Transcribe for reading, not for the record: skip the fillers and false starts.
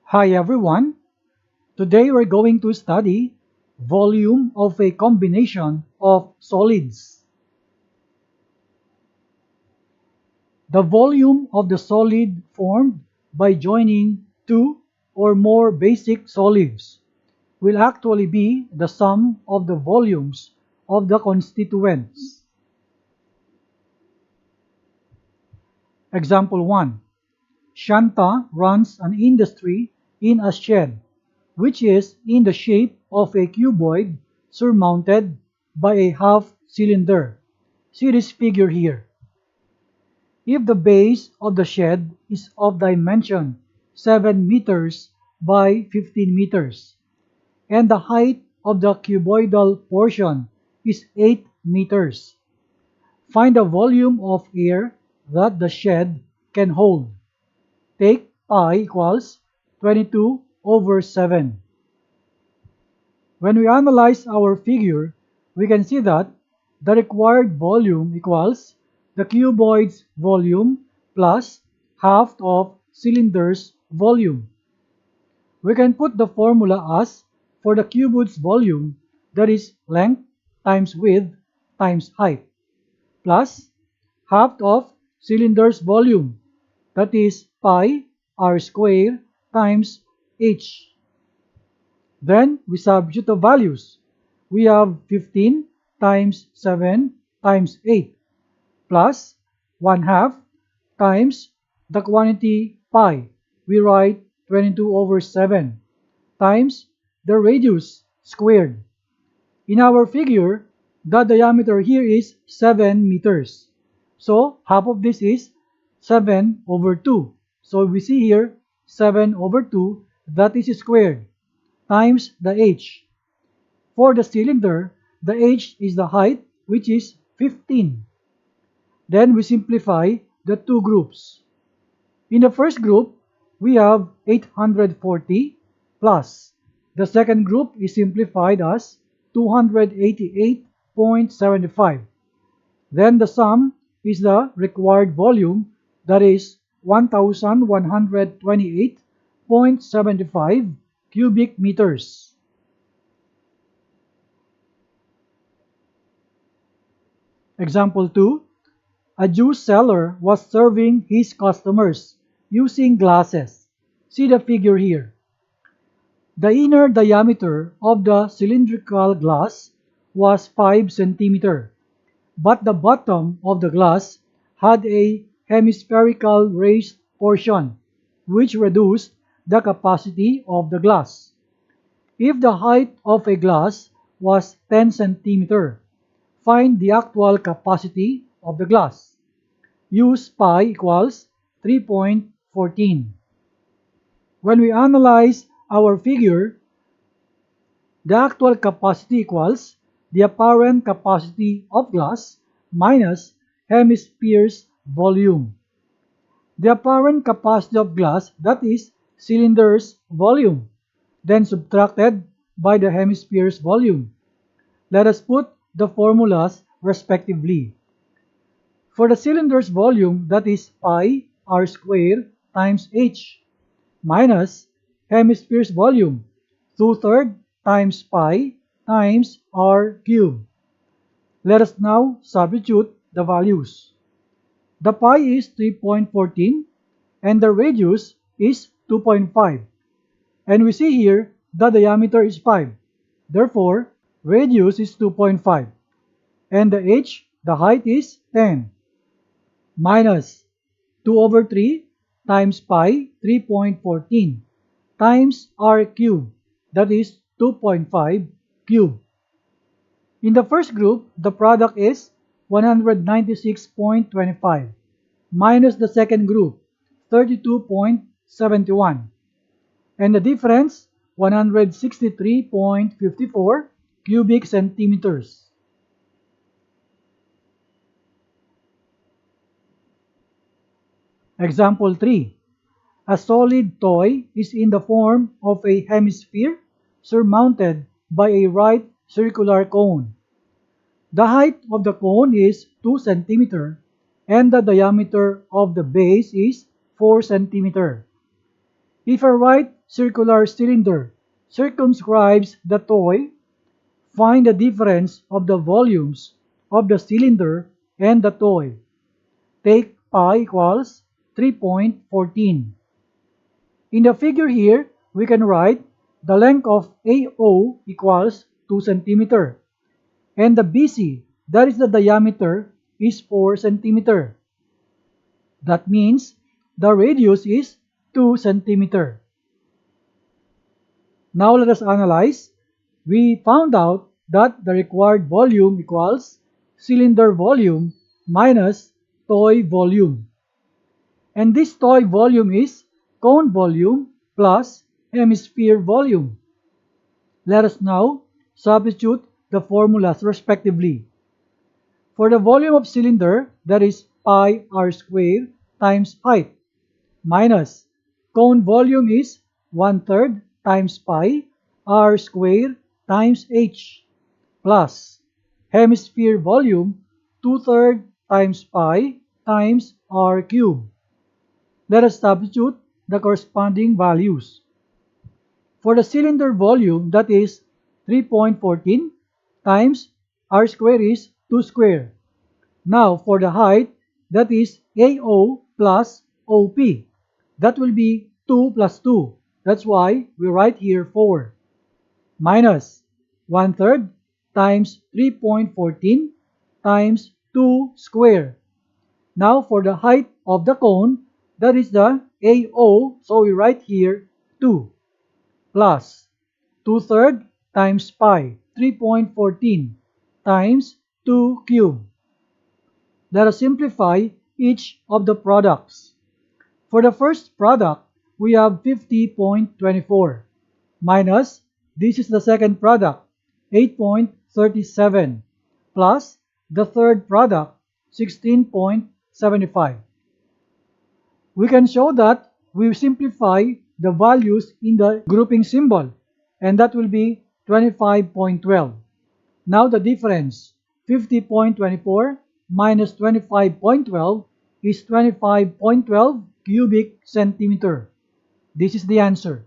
Hi everyone, today we're going to study volume of a combination of solids. The volume of the solid formed by joining two or more basic solids will actually be the sum of the volumes of the constituents. Example 1. Shanta runs an industry in a shed, which is in the shape of a cuboid surmounted by a half cylinder. See this figure here. If the base of the shed is of dimension 7 meters by 15 meters, and the height of the cuboidal portion is 8 meters, find the volume of air that the shed can hold. Take pi equals 22/7. When we analyze our figure, we can see that the required volume equals the cuboid's volume plus half of cylinder's volume. We can put the formula as for the cuboid's volume, that is length times width times height, plus half of cylinder's volume, that is pi r squared times h. Then we substitute the values. We have 15 times 7 times 8 plus 1/2 times the quantity pi. We write 22/7 times the radius squared. In our figure, the diameter here is 7 meters. So half of this is 7/2. So we see here 7/2, that is squared, times the h. For the cylinder, the h is the height, which is 15. Then we simplify the two groups. In the first group, we have 840 plus. The second group is simplified as 288.75. Then the sum is the required volume, that is 1128.75 cubic meters. Example 2. A juice seller was serving his customers using glasses. See the figure here. The inner diameter of the cylindrical glass was 5 centimeters, but the bottom of the glass had a hemispherical raised portion, which reduced the capacity of the glass. If the height of a glass was 10 centimeters, find the actual capacity of the glass. Use pi equals 3.14. When we analyze our figure, the actual capacity equals the apparent capacity of glass minus hemisphere's volume. The apparent capacity of glass, that is cylinder's volume, then subtracted by the hemisphere's volume. Let us put the formulas respectively. For the cylinder's volume, that is pi r squared times h, minus hemisphere's volume, 2/3 times pi times r cubed. Let us now substitute the values. The pi is 3.14 and the radius is 2.5. And we see here the diameter is 5. Therefore, radius is 2.5. And the h, the height is 10. Minus 2/3 times pi 3.14 times r cubed, that is 2.5 cubed. In the first group, the product is 196.25 minus the second group 32.71, and the difference 163.54 cubic centimeters. Example 3. A solid toy is in the form of a hemisphere surmounted by a right circular cone. The height of the cone is 2 cm and the diameter of the base is 4 cm. If a right circular cylinder circumscribes the toy, find the difference of the volumes of the cylinder and the toy. Take pi equals 3.14. In the figure here, we can write the length of AO equals 2 cm, and the BC, that is the diameter, is 4 cm. That means the radius is 2 cm. Now let us analyze. We found out that the required volume equals cylinder volume minus toy volume. And this toy volume is cone volume plus hemisphere volume. Let us now substitute the formulas respectively. For the volume of cylinder, that is pi r squared times height, minus cone volume is 1/3 times pi r squared times h, plus hemisphere volume 2/3 times pi times r cubed. Let us substitute the corresponding values. For the cylinder volume, that is 3.14 times r squared is 2 squared. Now for the height, that is AO plus OP. That will be 2 plus 2. That's why we write here 4. Minus 1/3 times 3.14 times 2 squared. Now for the height of the cone, that is the AO, so we write here 2 plus 2/3 times pi 3.14 times 2 cubed. Let us simplify each of the products. For the first product, we have 50.24 minus, this is the second product, 8.37 plus the third product, 16.75. We can show that we simplify the values in the grouping symbol, and that will be 25.12. Now the difference, 50.24 minus 25.12 is 25.12 cubic centimeter. This is the answer.